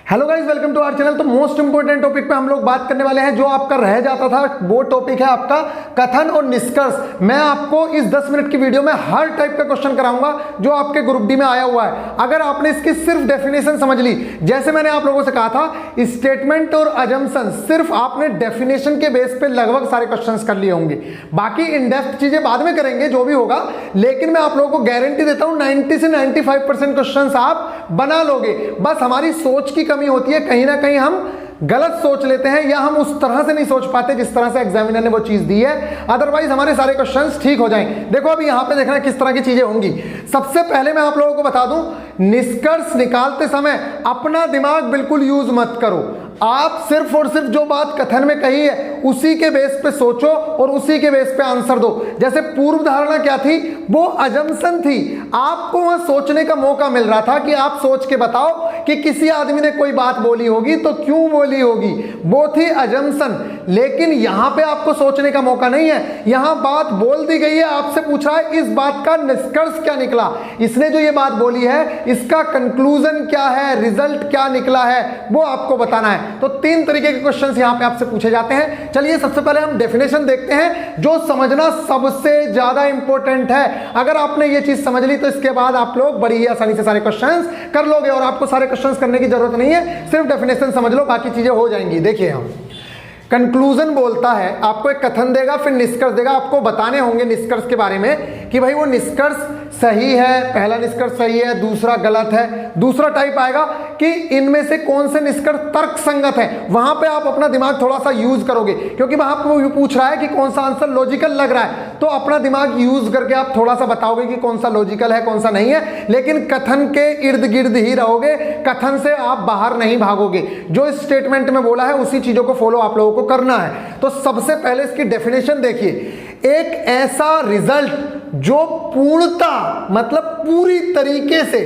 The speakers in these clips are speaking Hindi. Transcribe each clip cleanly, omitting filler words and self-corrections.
Hello guys, welcome to our channel. तो मोस्ट इंपोर्टेंट टॉपिक पे हम लोग बात करने वाले हैं। जो आपका रह जाता था वो टॉपिक है आपका कथन और निष्कर्ष। मैं आपको इस 10 मिनट की वीडियो में हर टाइप का क्वेश्चन कराऊंगा जो आपके ग्रुप डी में आया हुआ है। अगर आपने इसकी सिर्फ डेफिनेशन समझ ली, जैसे मैंने आप लोगों से कहा था स्टेटमेंट और अजम्पशन, सिर्फ आपने डेफिनेशन के बेस पे लगभग सारे क्वेश्चंस कर लिए होंगे। बाकी इन डेप्थ चीजें बाद में करेंगे जो भी होगा, लेकिन मैं आप लोगों को गारंटी देता हूं 90 से 95% क्वेश्चंस आप बना लोगे। बस हमारी सोच की कमी होती है, कहीं ना कहीं हम गलत सोच लेते हैं या हम उस तरह से नहीं सोच पाते जिस तरह से एग्जामिनर ने वो चीज दी है। अदरवाइज हमारे सारे क्वेश्चंस ठीक हो जाएं। देखो अभी यहां पे देखना किस तरह की चीजें होंगी। सबसे पहले मैं आप लोगों को बता दूं, निष्कर्ष निकालते समय अपना दिमाग बिल्कुल यूज मत करो। आप सिर्फ और सिर्फ जो बात कथन में कही है उसी के बेस पे सोचो और उसी के बेस पे आंसर दो। जैसे पूर्व धारणा क्या थी, वो अजम्पशन थी। आपको वहां सोचने का मौका मिल रहा था कि आप सोच के बताओ कि किसी आदमी ने कोई बात बोली होगी तो क्यों बोली होगी, वो थी अजम्पशन। लेकिन यहां पे आपको सोचने का मौका नहीं है, यहां बात बोल दी गई है, आपसे पूछ रहा है इस बात का निष्कर्ष क्या निकला, इसने जो ये बात बोली है इसका कंक्लूजन क्या है, रिजल्ट क्या निकला है, वो आपको बताना है। तो 3 तरीके के क्वेश्चंस यहां पे आपसे पूछे जाते हैं। चलिए सबसे पहले हम डेफिनेशन देखते हैं, जो समझना सबसे ज्यादा इंपॉर्टेंट है। अगर आपने ये चीज समझ ली तो इसके बाद आप लोग बड़ी ही आसानी से सारे क्वेश्चंस कर लोगे और आपको सारे क्वेश्चंस करने की जरूरत नहीं है, सिर्फ डेफिनेशन समझ लो, बाकी चीजें हो जाएंगी। देखिए हम कंक्लूजन बोलता है, आपको एक कथन देगा फिर निष्कर्ष देगा। आपको बताने होंगे निष्कर्ष के बारे में कि भाई वो निष्कर्ष सही है, पहला निष्कर्ष सही है, दूसरा गलत है। दूसरा टाइप आएगा कि इनमें से कौन से निष्कर्ष तर्क संगत है। वहां पे आप अपना दिमाग थोड़ा सा यूज करोगे, क्योंकि वहां पे पूछ रहा है कि कौन सा आंसर लॉजिकल लग रहा है, तो अपना दिमाग यूज करके आप थोड़ा सा बताओगे कि कौन सा लॉजिकल है कौन सा नहीं है। लेकिन कथन के इर्द गिर्द ही रहोगे, कथन से आप बाहर नहीं भागोगे। जो स्टेटमेंट में बोला है उसी चीजों को फॉलो आप लोगों को करना है। तो सबसे पहले इसकी डेफिनेशन देखिए, एक ऐसा रिजल्ट जो पूर्णता मतलब पूरी तरीके से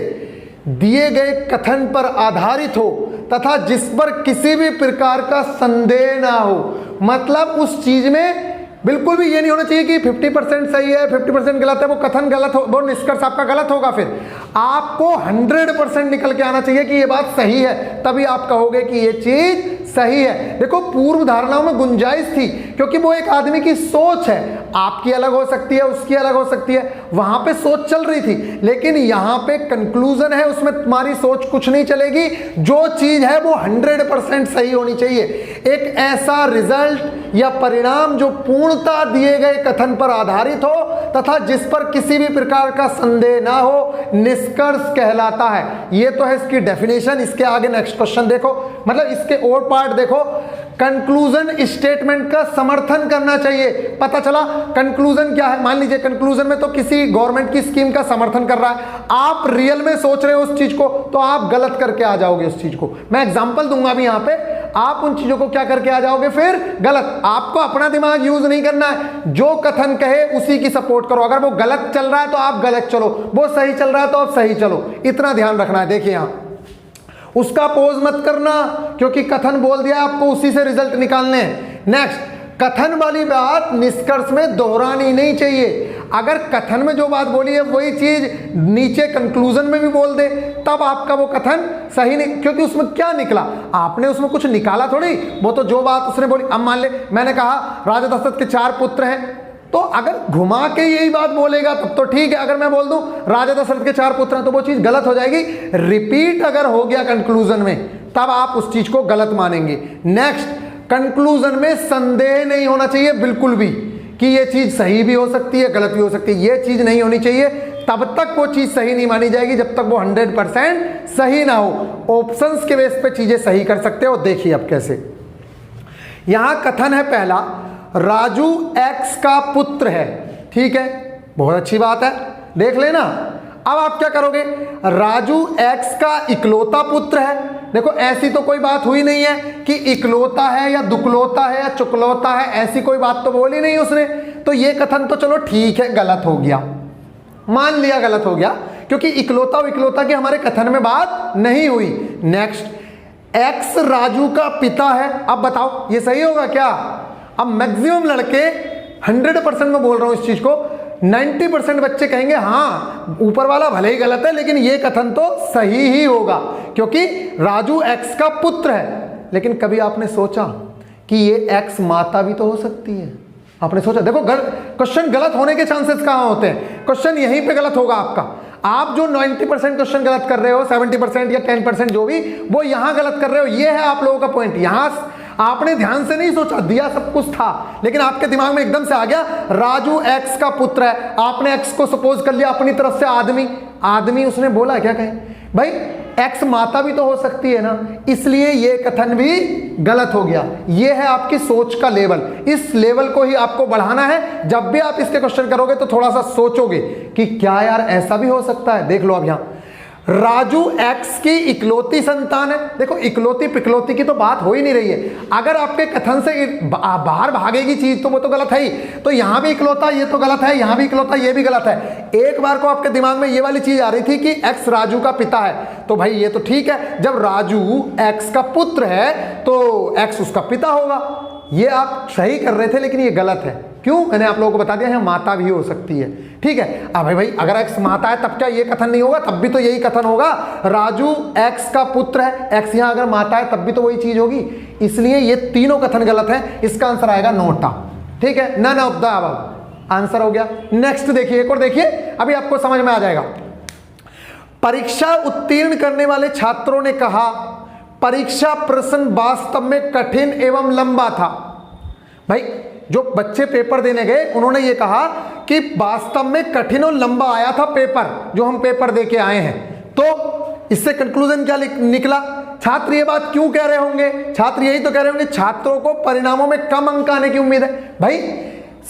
दिए गए कथन पर आधारित हो तथा जिस पर किसी भी प्रकार का संदेह ना हो। मतलब उस चीज में बिल्कुल भी ये नहीं होना चाहिए कि 50% सही है 50% गलत है, वो कथन गलत हो, वो निष्कर्ष आपका गलत होगा। फिर आपको 100% निकल के आना चाहिए कि ये बात सही है, तभी आप कहोगे कि ये चीज सही है। देखो पूर्व धारणाओं में गुंजाइश थी, क्योंकि वो एक आदमी की सोच है, आपकी अलग हो सकती है उसकी अलग हो सकती है, वहां पे सोच चल रही थी। लेकिन यहां पे कंक्लूजन है, उसमें तुम्हारी सोच कुछ नहीं चलेगी, जो चीज है वो 100% सही होनी चाहिए। एक ऐसा रिजल्ट या परिणाम जो पूर्णता दिए गए कथन पर आधारित हो तथा जिस पर किसी भी प्रकार का संदेह ना हो, निष्कर्ष कहलाता है। ये तो है इसकी डेफिनेशन। इसके आगे नेक्स्ट क्वेश्चन देखो, मतलब इसके और पार्ट देखो। कंक्लूजन स्टेटमेंट का समर्थन करना चाहिए। पता चला कंक्लूजन क्या है। मान लीजिए कंक्लूजन में तो किसी गवर्नमेंट की स्कीम का समर्थन कर रहा है, आप रियल में सोच रहे हो उस चीज को, तो आप गलत करके आ जाओगे उस चीज को। मैं एग्जांपल दूंगा अभी यहां पे, आप उन चीजों को क्या करके आ जाओगे फिर गलत। आपको अपना दिमाग यूज नहीं करना है, जो कथन कहे उसी की सपोर्ट करो। अगर वो गलत चल रहा है तो आप गलत चलो, वो सही चल रहा है तो आप सही चलो, इतना ध्यान रखना है। देखिए यहां उसका पोज मत करना, क्योंकि कथन बोल दिया आपको उसी से रिजल्ट निकालने हैं। नेक्स्ट, कथन वाली बात निष्कर्ष में दोहरानी नहीं चाहिए। अगर कथन में जो बात बोली है वही चीज नीचे कंक्लूजन में भी बोल दे, तब आपका वो कथन सही नहीं, क्योंकि उसमें क्या निकला, आपने उसमें कुछ निकाला थोड़ी, वो तो जो बात उसने बोली। अब मान ले मैंने कहा राजा दशरथ के 4 पुत्र हैं, तो अगर घुमा के यही बात बोलेगा तब तो ठीक है। अगर मैं बोल दूं राजा दशरथ के 4 पुत्र हैं तो वो चीज गलत हो जाएगी। रिपीट अगर हो गया कंक्लूजन में तब आप उस चीज को गलत मानेंगे। नेक्स्ट, कंक्लूजन में संदेह नहीं होना चाहिए बिल्कुल भी कि ये चीज सही भी हो सकती है गलत भी हो सकती है। ये चीज नहीं होनी चाहिए, तब तक वो चीज सही नहीं मानी जाएगी जब तक वो 100% सही ना हो। ऑप्शंस के बेस पे चीजें सही कर सकते हो। देखिए अब कैसे, यहां कथन है पहला, राजू एक्स का पुत्र है। ठीक है, बहुत अच्छी बात है, देख लेना। अब आप क्या करोगे, राजू एक्स का इकलौता पुत्र है। देखो ऐसी तो कोई बात हुई नहीं है कि इकलौता है या दुकलौता है या चुकलौता है, ऐसी कोई बात तो बोली नहीं उसने। तो ये कथन तो चलो ठीक है गलत हो गया, मान लिया गलत हो गया, क्योंकि इकलौता और इकलौता की हमारे कथन में बात नहीं हुई। नेक्स्ट, एक्स राजू का पिता है। अब बताओ ये सही होगा क्या। अब मैक्सिमम लड़के 100% में बोल रहा हूं इस चीज को, 90% बच्चे कहेंगे हाँ ऊपर वाला भले ही गलत है लेकिन ये कथन तो सही ही होगा, क्योंकि राजू एक्स का पुत्र है। लेकिन कभी आपने सोचा कि ये एक्स माता भी तो हो सकती है? आपने सोचा? देखो क्वेश्चन गलत होने के चांसेस कहां होते हैं, क्वेश्चन यहीं पे गलत होगा आपका। आप जो 90% क्वेश्चन गलत कर रहे हो, 70% या 10% जो भी, वो यहां गलत कर रहे हो। ये है आप लोगों का पॉइंट। यहां आपने ध्यान से नहीं सोचा, दिया सब कुछ था लेकिन आपके दिमाग में एकदम से आ गया राजू एक्स का पुत्र है। आपने एक्स को सपोज कर लिया अपनी तरफ से आदमी उसने बोला क्या कहें भाई, एक्स माता भी तो हो सकती है ना, इसलिए ये कथन भी गलत हो गया। ये है आपकी सोच का लेवल। इस लेवल को ही आपको बढ़ाना है। जब भी आप इसके क्वेश्चन करोगे तो थोड़ा सा सोचोगे कि क्या यार ऐसा भी हो सकता है। देख लो अब यहां राजू एक्स की इकलौती संतान है। देखो इकलौती पिकलौती की तो बात हो ही नहीं रही है। अगर आपके कथन से बाहर भागेगी चीज तो वो तो गलत है ही। तो यहां भी इकलौता, ये तो गलत है, यहां भी इकलौता, ये भी गलत है। एक बार को आपके दिमाग में ये वाली चीज आ रही थी कि एक्स राजू का पिता है, तो भाई ये तो ठीक है। जब राजू एक्स का पुत्र है तो एक्स उसका पिता होगा। ये आप सही कर रहे थे लेकिन ये गलत है। क्यों? मैंने आप लोगों को बता दिया है, माता भी हो सकती है। ठीक है, अब भाई अगर एक्स माता है तब क्या ये कथन नहीं होगा? तब भी तो यही कथन होगा, राजू एक्स का पुत्र है। एक्स यहां अगर माता है तब भी तो वही चीज होगी। इसलिए ये तीनों कथन गलत है। इसका आंसर आएगा नोटा। ठीक है, none of the above answer हो गया। नेक्स्ट देखिए, एक और देखिए, अभी आपको समझ में आ जाएगा। परीक्षा उत्तीर्ण करने वाले छात्रों ने कहा परीक्षा प्रश्न वास्तव में कठिन एवं लंबा था। भाई जो बच्चे पेपर देने गए उन्होंने ये कहा कि वास्तव में कठिन और लंबा आया था पेपर, जो हम पेपर दे के आए हैं। तो इससे कंक्लूजन क्या निकला? छात्र ये बात क्यों कह रहे होंगे? छात्र यही तो कह रहे होंगे छात्रों को परिणामों में कम अंक आने की उम्मीद है। भाई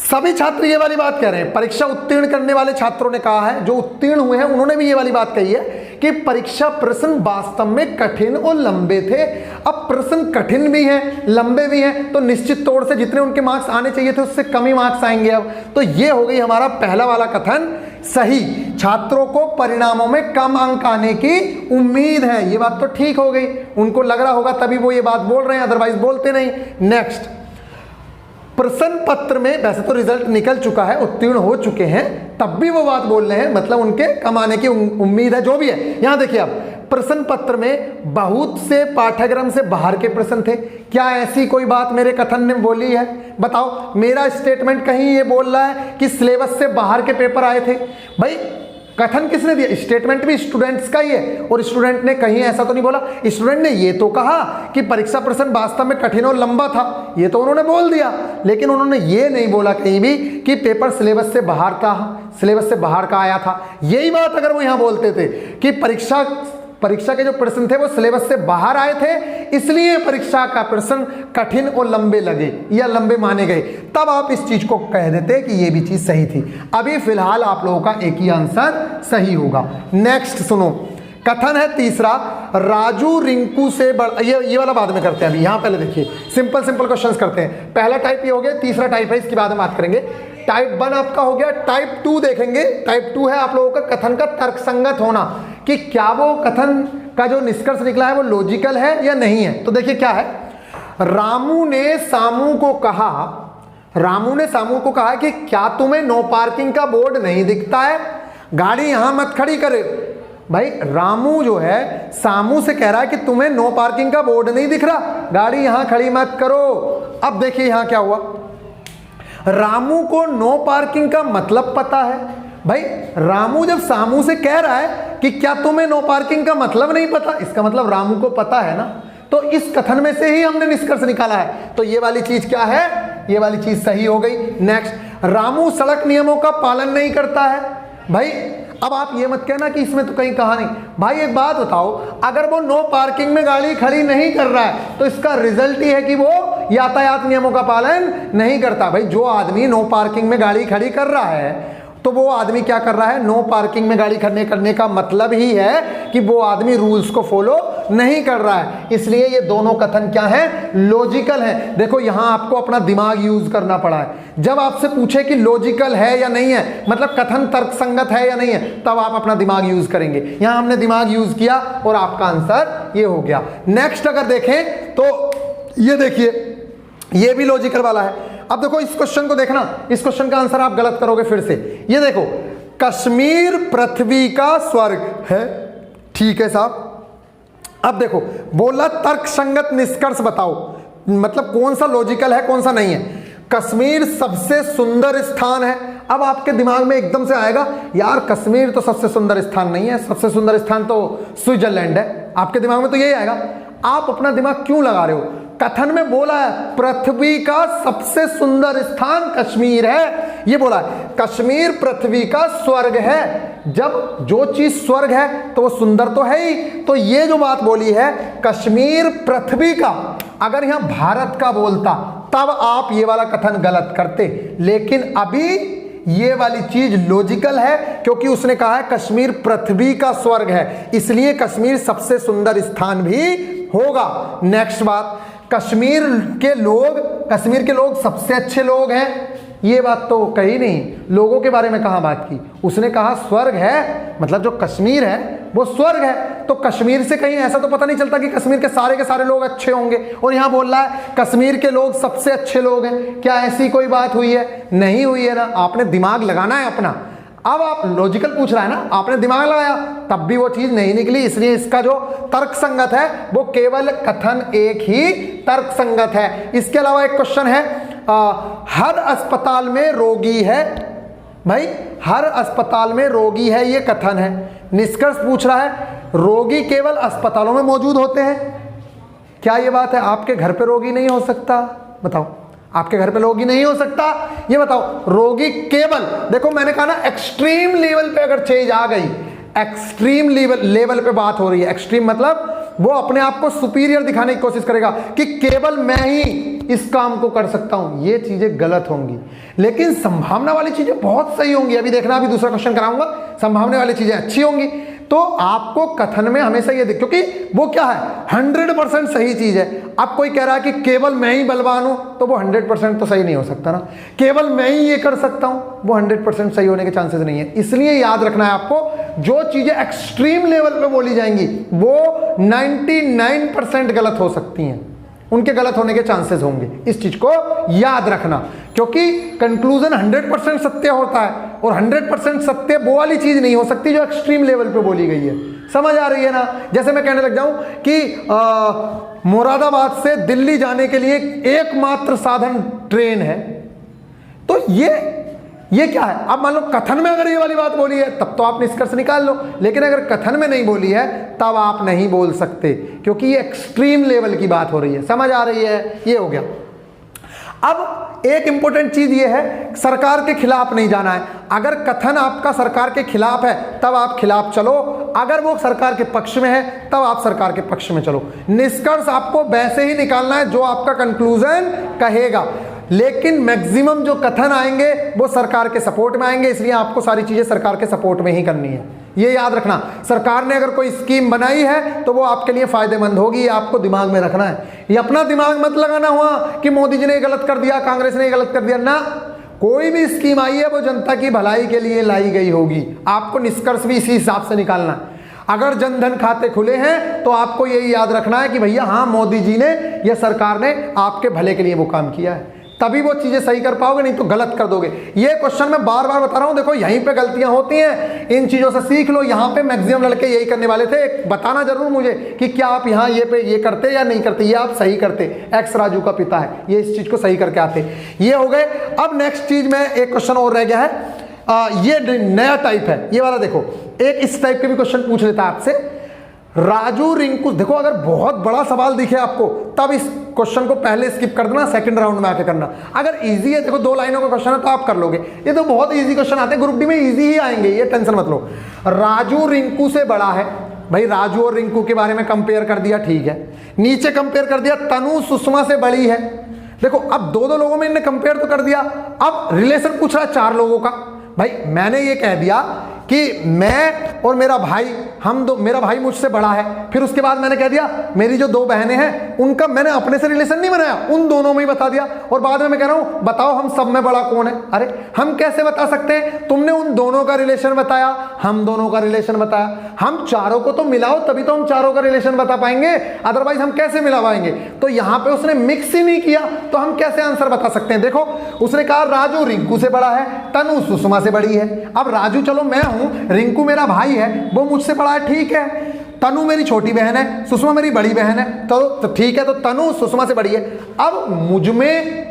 सभी छात्र ये वाली बात कह रहे हैं। परीक्षा उत्तीर्ण करने वाले छात्रों ने कहा है, जो उत्तीर्ण हुए हैं उन्होंने भी ये वाली बात कही है कि परीक्षा प्रश्न वास्तव में कठिन और लंबे थे। अब प्रश्न कठिन भी हैं, लंबे भी हैं, तो निश्चित तौर से जितने उनके मार्क्स आने चाहिए थे उससे कम ही मार्क्स आएंगे। अब तो ये हो गई हमारा पहला वाला कथन सही। छात्रों को परिणामों में कम अंक आने की उम्मीद है, ये बात तो ठीक हो गई। उनको लग रहा होगा तभी वो ये बात बोल रहे हैं, अदरवाइज बोलते नहीं। नेक्स्ट, प्रश्न पत्र में वैसे तो रिजल्ट निकल चुका है, उत्तीर्ण हो चुके हैं, तब भी वो बात बोल रहे हैं, मतलब उनके कमाने की उम्मीद है। जो भी है, यहां देखिए आप, प्रश्न पत्र में बहुत से पाठ्यक्रम से बाहर के प्रश्न थे। क्या ऐसी कोई बात मेरे कथन ने बोली है? बताओ, मेरा स्टेटमेंट कहीं ये बोल रहा है कि सिलेबस से बाहर के पेपर आए थे? भाई कथन किसने दिया? स्टेटमेंट भी स्टूडेंट्स का ही है, और स्टूडेंट ने कहीं ऐसा तो नहीं बोला। स्टूडेंट ने ये तो कहा कि परीक्षा प्रश्न वास्तव में कठिन और लंबा था, ये तो उन्होंने बोल दिया, लेकिन उन्होंने ये नहीं बोला कहीं भी कि पेपर सिलेबस से बाहर का आया था। यही बात अगर वो यहां बोलते थे कि परीक्षा के जो प्रश्न थे वो सिलेबस से बाहर आए थे, इसलिए परीक्षा का प्रश्न कठिन और लंबे लगे या लंबे माने गए, तब आप इस चीज को कह देते कि ये भी चीज सही थी। अभी फिलहाल आप लोगों का एक ही आंसर सही होगा। नेक्स्ट सुनो, कथन है तीसरा, राजू रिंकू से बड़ा। ये वाला बाद में करते हैं, अभी यहां पहले देखिए, सिंपल क्वेश्चंस करते हैं। पहला टाइप ये हो गया, तीसरा टाइप है, इसकी बाद में बात करेंगे। टाइप 1 आपका हो गया, टाइप 2 देखेंगे। टाइप 2 है आप लोगों का कथन का तर्कसंगत होना, कि क्या वो कथन का जो निष्कर्ष निकला है वो लॉजिकल है या नहीं है। तो देखिए क्या है, रामू ने सामू को कहा कि क्या तुम्हें नो पार्किंग का बोर्ड नहीं दिखता है, गाड़ी यहां मत खड़ी करे। भाई रामू जो है सामू से कह रहा है कि तुम्हें नो पार्किंग का बोर्ड नहीं दिख रहा, गाड़ी यहां खड़ी मत करो। अब देखिए यहां क्या हुआ, रामू को नो पार्किंग का मतलब पता है। भाई रामू जब सामू से कह रहा है कि क्या तुम्हें नो पार्किंग का मतलब नहीं पता, इसका मतलब रामू को पता है ना। तो इस कथन में से ही हमने निष्कर्ष निकाला है। तो ये वाली चीज क्या है, ये वाली चीज सही हो गई। नेक्स्ट, रामू सड़क नियमों का पालन नहीं करता है। भाई अब आप ये मत कहना कि इसमें तो कहीं कहा नहीं। भाई एक बात बताओ, अगर वो नो पार्किंग में गाड़ी खड़ी नहीं कर रहा है तो इसका रिजल्ट ही है कि वो यातायात नियमों का पालन नहीं करता। भाई जो आदमी नो पार्किंग में गाड़ी खड़ी कर रहा है तो वो आदमी क्या कर रहा है, नो पार्किंग में गाड़ी खड़े करने का मतलब ही है कि वो आदमी रूल्स को फॉलो नहीं कर रहा है। इसलिए ये दोनों कथन क्या है, लॉजिकल है। देखो यहां आपको अपना दिमाग यूज करना पड़ा है। जब आपसे पूछे कि लॉजिकल है या नहीं है, मतलब कथन तर्कसंगत है या नहीं है, तब आप अपना दिमाग यूज करेंगे। यहां हमने दिमाग यूज किया और आपका आंसर ये हो गया। नेक्स्ट अगर देखें तो ये देखिए, ये भी लॉजिकल वाला है। अब देखो इस क्वेश्चन को देखना, इस क्वेश्चन का आंसर आप गलत करोगे फिर से। ये देखो, कश्मीर पृथ्वी का स्वर्ग है। ठीक है साहब। अब देखो बोला तर्कसंगत निष्कर्ष बताओ, मतलब कौन सा लॉजिकल है कौन सा नहीं है। कश्मीर सबसे सुंदर स्थान है। अब आपके दिमाग में एकदम से आएगा यार कश्मीर तो सबसे सुंदर स्थान नहीं है, सबसे सुंदर स्थान तो स्विट्जरलैंड है। आपके दिमाग में तो यही आएगा। आप अपना दिमाग क्यों लगा रहे हो? कथन में बोला है पृथ्वी का सबसे सुंदर स्थान कश्मीर है, ये बोला है कश्मीर पृथ्वी का स्वर्ग है। जब जो चीज स्वर्ग है तो वो सुंदर तो है ही, तो ये जो बात बोली है कश्मीर पृथ्वी का, अगर यहां भारत का बोलता तब आप ये वाला कथन गलत करते, लेकिन अभी ये वाली चीज लॉजिकल है क्योंकि उसने कहा है कश्मीर पृथ्वी का स्वर्ग है, इसलिए कश्मीर सबसे सुंदर स्थान भी होगा। नेक्स्ट बात, कश्मीर के लोग सबसे अच्छे लोग हैं, ये बात तो कही नहीं। लोगों के बारे में कहाँ बात की? उसने कहा स्वर्ग है, मतलब जो कश्मीर है वो स्वर्ग है, तो कश्मीर से कहीं ऐसा तो पता नहीं चलता कि कश्मीर के सारे लोग अच्छे होंगे। और यहाँ बोल रहा है कश्मीर के लोग सबसे अच्छे लोग हैं, क्या ऐसी कोई बात हुई है? नहीं हुई है ना। आपने दिमाग लगाना है अपना। अब आप लॉजिकल पूछ रहा है ना, आपने दिमाग लगाया तब भी वो चीज नहीं निकली, इसलिए इसका जो तर्क संगत है वो केवल कथन एक ही तर्क संगत है। इसके अलावा एक क्वेश्चन है, हर अस्पताल में रोगी है। भाई हर अस्पताल में रोगी है ये कथन है। निष्कर्ष पूछ रहा है रोगी केवल अस्पतालों में मौजूद होते हैं, क्या ये बात है? आपके घर पे रोगी नहीं हो सकता? बताओ, आपके घर पे रोगी नहीं हो सकता? ये बताओ रोगी केवल, देखो मैंने कहा ना एक्सट्रीम लेवल पे अगर चीज आ गई, एक्सट्रीम लेवल पे बात हो रही है, एक्सट्रीम मतलब वो अपने आप को सुपीरियर दिखाने की कोशिश करेगा कि केवल मैं ही इस काम को कर सकता हूं, ये चीजें गलत होंगी। लेकिन संभावना वाली चीजें बहुत सही होंगी। अभी देखना, अभी दूसरा क्वेश्चन कराऊंगा, संभावना वाली चीजें अच्छी होंगी। तो आपको कथन में हमेशा ये क्योंकि वो क्या है 100% सही चीज है। अब कोई कह रहा है कि केवल मैं ही बलवान हूं, तो वो 100% तो सही नहीं हो सकता ना। केवल मैं ही ये कर सकता हूं, वो 100% सही होने के चांसेस नहीं है। इसलिए याद रखना है आपको, जो चीजें एक्सट्रीम लेवल पे बोली जाएंगी वो 99% गलत हो सकती हैं, उनके गलत होने के चांसेस होंगे। इस चीज को याद रखना, क्योंकि कंक्लूजन 100% सत्य होता है और 100% सत्य वो वाली चीज नहीं हो सकती जो एक्सट्रीम लेवल पे बोली गई है। समझ आ रही है ना? जैसे मैं कहने लग जाऊं कि मुरादाबाद से दिल्ली जाने के लिए एकमात्र साधन ट्रेन है, तो ये क्या है? अब मान लो कथन में अगर ये वाली बात बोली है तब तो आप निष्कर्ष निकाल लो, लेकिन अगर कथन में नहीं बोली है तब आप नहीं बोल सकते, क्योंकि ये एक्सट्रीम लेवल की बात हो रही है। समझ आ रही है? ये हो गया। अब एक इंपॉर्टेंट चीज ये है, सरकार के खिलाफ नहीं जाना है। अगर कथन आपका सरकार के खिलाफ है तब आप खिलाफ चलो, अगर वो सरकार के पक्ष में है तब आप सरकार के पक्ष में चलो। निष्कर्ष आपको वैसे ही निकालना है जो आपका कंक्लूजन कहेगा, लेकिन मैक्सिमम जो कथन आएंगे वो सरकार के सपोर्ट में आएंगे, इसलिए आपको सारी चीजें सरकार के सपोर्ट में ही करनी है। ये याद रखना, सरकार ने अगर कोई स्कीम बनाई है तो वो आपके लिए फायदेमंद होगी, ये आपको दिमाग में रखना है। ये अपना दिमाग मत लगाना हुआ कि मोदी जी ने गलत कर दिया, कांग्रेस ने गलत कर दिया ना। कोई भी स्कीम आई है वो जनता की भलाई के लिए लाई गई होगी, आपको निष्कर्ष भी इसी हिसाब से निकालना है। अगर जनधन खाते खुले हैं तो आपको यही याद रखना है कि भैया हाँ मोदी जी ने या सरकार ने आपके भले के लिए वो काम किया है, तभी वो चीजें सही कर पाओगे, नहीं तो गलत कर दोगे। ये क्वेश्चन मैं बार बार बता रहा हूं, देखो यहीं पे गलतियां होती हैं, इन चीजों से सीख लो। यहाँ पे मैक्सिमम लड़के यही करने वाले थे। बताना जरूर मुझे कि क्या आप यहाँ ये करते या नहीं करते, ये आप सही करते। एक्स राजू का पिता है, ये इस चीज को सही करके आते। ये हो गए। अब नेक्स्ट चीज में एक क्वेश्चन और रह गया है, ये नया टाइप है ये वाला। देखो एक इस टाइप के भी क्वेश्चन पूछ लेता है आपसे, राजू रिंकू। देखो अगर बहुत बड़ा सवाल दिखे आपको तब इस क्वेश्चन को पहले स्किप कर देना, सेकंड राउंड में आके करना। अगर इजी है, देखो 2 लाइनों का क्वेश्चन है तो आप कर लोगे। ये तो बहुत इजी क्वेश्चन आते हैं, ग्रुप डी में इजी ही आएंगे, ये टेंशन मत लो। राजू रिंकू से बड़ा है, भाई राजू और रिंकू के बारे में कंपेयर कर दिया, ठीक है। नीचे कंपेयर कर दिया तनु सुषमा से बड़ी है। देखो अब 2 लोगों में इन्हें कंपेयर तो कर दिया, अब रिलेशन पूछ रहा है 4 लोगों का। भाई मैंने ये कह दिया कि मैं और मेरा भाई, मेरा भाई मुझसे बड़ा है, फिर उसके बाद मैंने कह दिया मेरी जो 2 बहनें हैं उनका मैंने अपने से रिलेशन नहीं बनाया, उन दोनों में ही बता दिया, और बाद में मैं कह रहा हूं बताओ हम सब में बड़ा कौन है। अरे हम कैसे बता सकते हैं? तुमने उन दोनों का रिलेशन बताया, हम दोनों का रिलेशन बताया, हम चारों को तो मिलाओ तभी तो हम चारों का रिलेशन बता पाएंगे, अदरवाइज हम कैसे मिला पाएंगे? तो यहां पे उसने मिक्स ही नहीं किया, तो हम कैसे आंसर बता सकते हैं? देखो उसने कहा राजू रिंकू से बड़ा है, तनु सुषमा से बड़ी है। अब राजू चलो मैं हूं, रिंकू मेरा भाई है, वो मुझसे बड़ा है, ठीक है। तनु मेरी छोटी बहन है, सुषमा मेरी बड़ी बहन है, तो ठीक है, तो तनु सुषमा से बड़ी है। अब मुझ में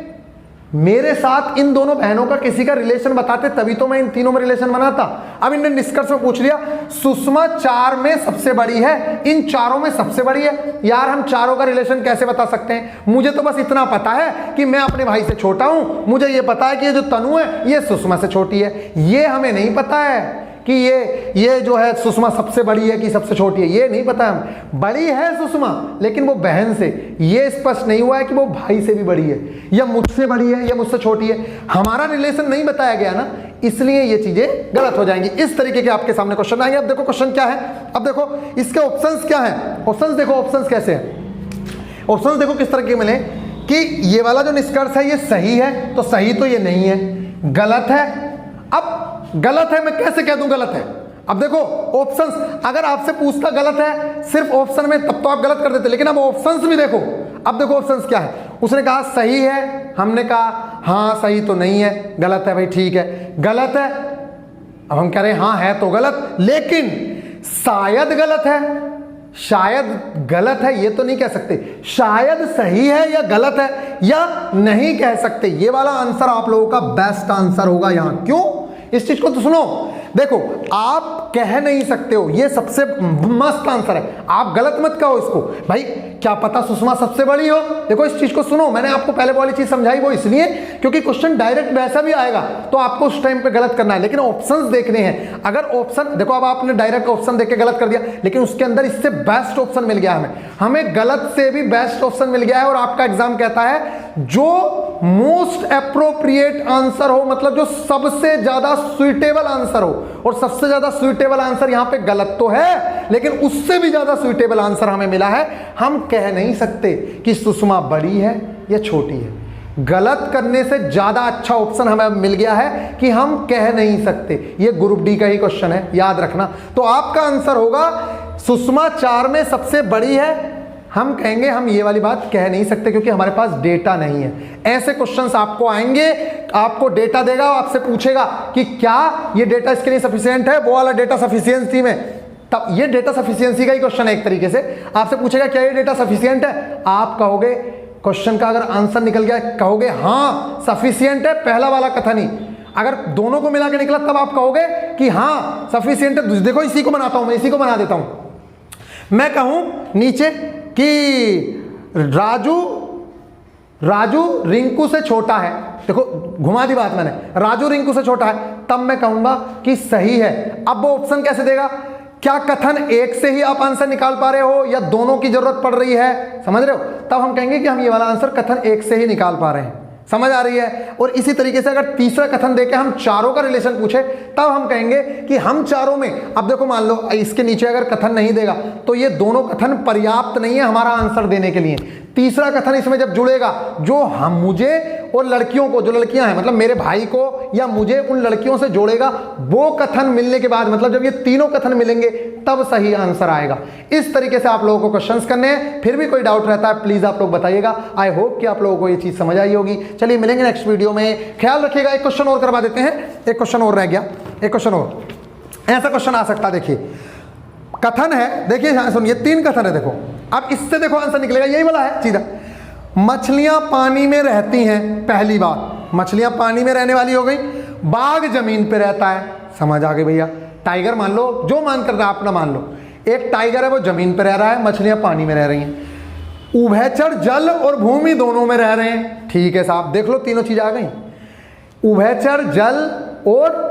मेरे साथ इन दोनों बहनों का किसी का रिलेशन बताते तभी तो मैं इन तीनों में रिलेशन बनाता। अब इन्होंने निष्कर्ष में पूछ लिया सुषमा 4 में सबसे बड़ी है, इन चारों में सबसे बड़ी है। यार हम चारों का रिलेशन कैसे बता सकते हैं? मुझे तो बस इतना पता है कि मैं अपने भाई से छोटा हूं, मुझे ये पता है कि ये जो तनु है ये सुषमा से छोटी है। ये हमें नहीं पता है कि ये जो है सुषमा सबसे बड़ी है कि सबसे छोटी है, ये नहीं पता है। बड़ी है सुषमा लेकिन वो बहन से, ये स्पष्ट नहीं हुआ है कि वो भाई से भी बड़ी है या मुझसे बड़ी है या मुझसे छोटी है। हमारा रिलेशन नहीं बताया गया ना, इसलिए ये चीजें गलत हो जाएंगी। इस तरीके के आपके सामने क्वेश्चन आएंगे। अब देखो क्वेश्चन क्या है, अब देखो इसके ऑप्शंस क्या है। ऑप्शंस देखो, ऑप्शंस कैसे हैं, ऑप्शंस देखो किस तरह के मिले कि ये वाला जो निष्कर्ष है ये सही है, तो सही तो ये नहीं है, गलत है। अब गलत है मैं कैसे कह दूं गलत है? अब देखो ऑप्शंस, अगर आपसे पूछता गलत है सिर्फ ऑप्शन में तब तो आप गलत कर देते, लेकिन अब ऑप्शंस भी देखो। अब देखो ऑप्शंस क्या है, उसने कहा सही है, हमने कहा हाँ सही तो नहीं है, गलत है भाई, ठीक है गलत है। अब हम कह रहे हैं हाँ है तो गलत, लेकिन शायद गलत है, शायद गलत है ये तो नहीं कह सकते, शायद सही है या गलत है या नहीं कह सकते। ये वाला आंसर आप लोगों का बेस्ट आंसर होगा यहां। क्यों? इस चीज को तो सुनो, देखो आप कह नहीं सकते हो, ये सबसे मस्त आंसर है। आप गलत मत कहो इसको, भाई क्या पता सुषमा सबसे बड़ी हो। देखो इस चीज को सुनो, मैंने आपको पहले वाली चीज समझाई वो इसलिए क्योंकि क्वेश्चन डायरेक्ट वैसा भी आएगा तो आपको उस टाइम पे गलत करना है, लेकिन ऑप्शंस देखने हैं। अगर ऑप्शन देखो, अब आपने डायरेक्ट ऑप्शन देख के गलत कर दिया, लेकिन उसके अंदर इससे बेस्ट ऑप्शन मिल गया हमें गलत से भी बेस्ट ऑप्शन मिल गया है। और आपका एग्जाम कहता है जो मोस्ट एप्रोप्रिएट आंसर हो, मतलब जो सबसे ज्यादा सुइटेबल आंसर हो, और सबसे ज्यादा सुइटेबल आंसर यहां पे गलत तो है लेकिन उससे भी ज्यादा सुइटेबल आंसर हमें मिला है। हम कह नहीं सकते कि सुषमा बड़ी है या छोटी है, गलत करने से ज्यादा अच्छा ऑप्शन हमें मिल गया है कि हम कह नहीं सकते। ये ग्रुप डी का ही क्वेश्चन है, याद रखना। तो आपका आंसर होगा सुषमा 4 में सबसे बड़ी है। हम कहेंगे हम ये वाली बात कह नहीं सकते क्योंकि हमारे पास डेटा नहीं है। ऐसे क्वेश्चंस आपको आएंगे, आपको डेटा देगा, आपसे पूछेगा कि क्या ये डेटा इसके लिए सफिशिएंट है, वो वाला डेटा सफिशिएंसी में, तब ये डेटा सफिशिएंसी का ही क्वेश्चन है एक तरीके से। आपसे पूछेगा क्या ये डेटा सफिशिएंट है, आप कहोगे, क्वेश्चन का अगर आंसर निकल गया कहोगे हाँ सफिशिएंट है, पहला वाला कथन ही। अगर दोनों को मिला के निकला तब आप कहोगे कि हाँ सफिशिएंट है। देखो इसी को बनाता हूं मैं, इसी को बना देता हूं। मैं कहूं नीचे कि राजू रिंकू से छोटा है, देखो घुमा दी बात मैंने, राजू रिंकू से छोटा है, तब मैं कहूंगा कि सही है। अब वो ऑप्शन कैसे देगा, क्या कथन एक से ही आप आंसर निकाल पा रहे हो या दोनों की जरूरत पड़ रही है, समझ रहे हो? तब हम कहेंगे कि हम ये वाला आंसर कथन एक से ही निकाल पा रहे हैं, समझ आ रही है? और इसी तरीके से अगर तीसरा कथन देके हम चारों का रिलेशन पूछे तब हम कहेंगे कि हम चारों में, अब देखो मान लो इसके नीचे अगर कथन नहीं देगा तो ये दोनों कथन पर्याप्त नहीं है हमारा आंसर देने के लिए। तीसरा कथन इसमें जब जुड़ेगा, जो हम मुझे और लड़कियों को, जो लड़कियां हैं मतलब मेरे भाई को या मुझे उन लड़कियों से जोड़ेगा, वो कथन मिलने के बाद, मतलब जब ये तीनों कथन मिलेंगे तब सही आंसर आएगा। इस तरीके से आप लोगों को क्वेश्चंस करने हैं। फिर भी कोई डाउट रहता है प्लीज आप लोग बताइएगा। आई होप कि आप लोगों को ये चीज समझ आई होगी। चलिए मिलेंगे नेक्स्ट वीडियो में, ख्याल रखिएगा। एक क्वेश्चन और करवा देते हैं, एक क्वेश्चन और रह गया, एक क्वेश्चन और। ऐसा क्वेश्चन आ सकता है, देखिए कथन है, देखिए सुनिए 3 कथन है, देखो अब इससे देखो आंसर निकलेगा, यही वाला है सीधा। मछलियां पानी में रहती हैं, पहली बात मछलियां पानी में रहने वाली हो गई। बाघ जमीन पे रहता है, समझ आ गई भैया। टाइगर मान लो, जो मान कर रहा है अपना मान लो, एक टाइगर है वो जमीन पे रह रहा है, मछलियां पानी में रह रही हैं। उभयचर जल और भूमि दोनों में रह रहे हैं, ठीक है साहब, देख लो तीनों चीज आ गई। उभयचर जल और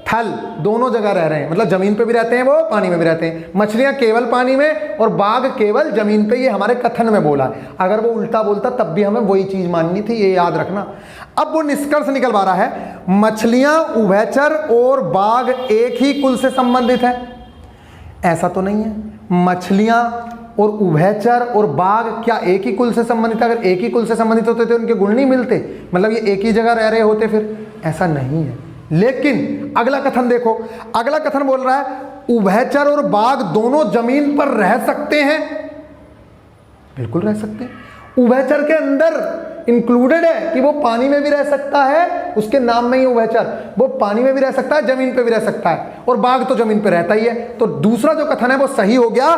थल दोनों जगह रह रहे हैं, मतलब जमीन पे भी रहते हैं वो, पानी में भी रहते हैं। मछलियां केवल पानी में और बाघ केवल जमीन पे, ये हमारे कथन में बोला है। अगर वो उल्टा बोलता तब भी हमें वही चीज माननी थी, ये याद रखना। अब वो निष्कर्ष निकल पा रहा है, मछलियां, उभयचर और बाघ एक ही कुल से संबंधित है। ऐसा तो नहीं है। मछलियां और उभयचर और बाघ क्या एक ही कुल से संबंधित है? अगर एक ही कुल से संबंधित होते तो उनके गुण नहीं मिलते, मतलब ये एक ही जगह रह रहे होते, फिर ऐसा नहीं है। लेकिन अगला कथन देखो, अगला कथन बोल रहा है उभयचर और बाघ दोनों जमीन पर रह सकते हैं। बिल्कुल रह सकते हैं। उभयचर के अंदर इंक्लूडेड है कि वो पानी में भी रह सकता है, उसके नाम में ही उभयचर, वो पानी में भी रह सकता है, जमीन पे भी रह सकता है, और बाघ तो जमीन पे रहता ही है। तो दूसरा जो कथन है वो सही हो गया,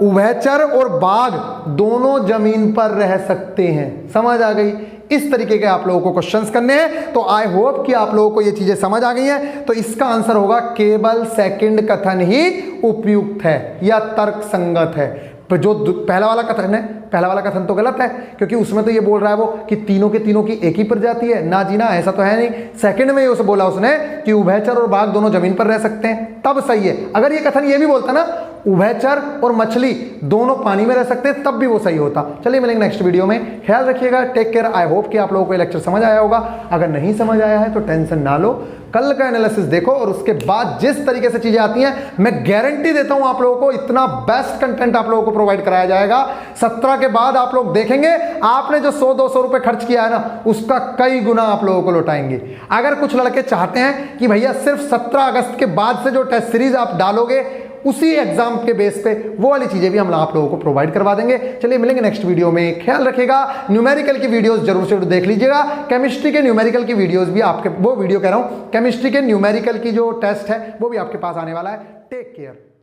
उभयचर और बाघ दोनों जमीन पर रह सकते हैं। समझ आ गई? इस तरीके के आप लोगों को क्वेश्चंस करने हैं। तो आई होप कि आप लोगों को ये चीजें समझ आ गई हैं। तो इसका आंसर होगा केवल सेकंड कथन ही उपयुक्त है या तर्क संगत है। पर जो पहला वाला कथन है, पहला वाला कथन तो गलत है, क्योंकि उसमें तो ये बोल रहा है वो कि तीनों के तीनों की एक ही प्रजाति है ना जी ना, ऐसा तो है नहीं। सेकंड में ये उसे बोला उसने कि उभयचर और बाघ दोनों जमीन पर रह सकते हैं, तब सही है। अगर ये कथन ये भी बोलता ना उभयचर और मछली दोनों पानी में रह सकते हैं, तब भी वो सही होता। चलिए मिलेंगे नेक्स्ट वीडियो में, ख्याल रखिएगा, टेक केयर। आई होप कि आप लोगों को ये लेक्चर समझ आया होगा। अगर नहीं समझ आया है तो टेंशन ना लो, कल का एनालिसिस देखो और उसके बाद जिस तरीके से चीजें आती हैं, मैं गारंटी देता हूं आप लोगों को इतना बेस्ट कंटेंट आप लोगों को प्रोवाइड कराया जाएगा। 17 के बाद आप लोग देखेंगे आपने जो 100-200 रुपए खर्च किया है ना, उसका कई गुना आप लोगों को लौटाएंगे। अगर कुछ लड़के चाहते हैं कि भैया सिर्फ 17 अगस्त के बाद से जो टेस्ट सीरीज आप डालोगे उसी एग्जाम के बेस पे, वो वाली चीजें भी हम आप लोगों को प्रोवाइड करवा देंगे। चलिए मिलेंगे नेक्स्ट वीडियो में, ख्याल रखिएगा। न्यूमेरिकल की वीडियोस जरूर से देख लीजिएगा। केमिस्ट्री के न्यूमेरिकल की वीडियोस भी आपके, वो वीडियो कह रहा हूं, केमिस्ट्री के न्यूमेरिकल की जो टेस्ट है वो भी आपके पास आने वाला है। Take care.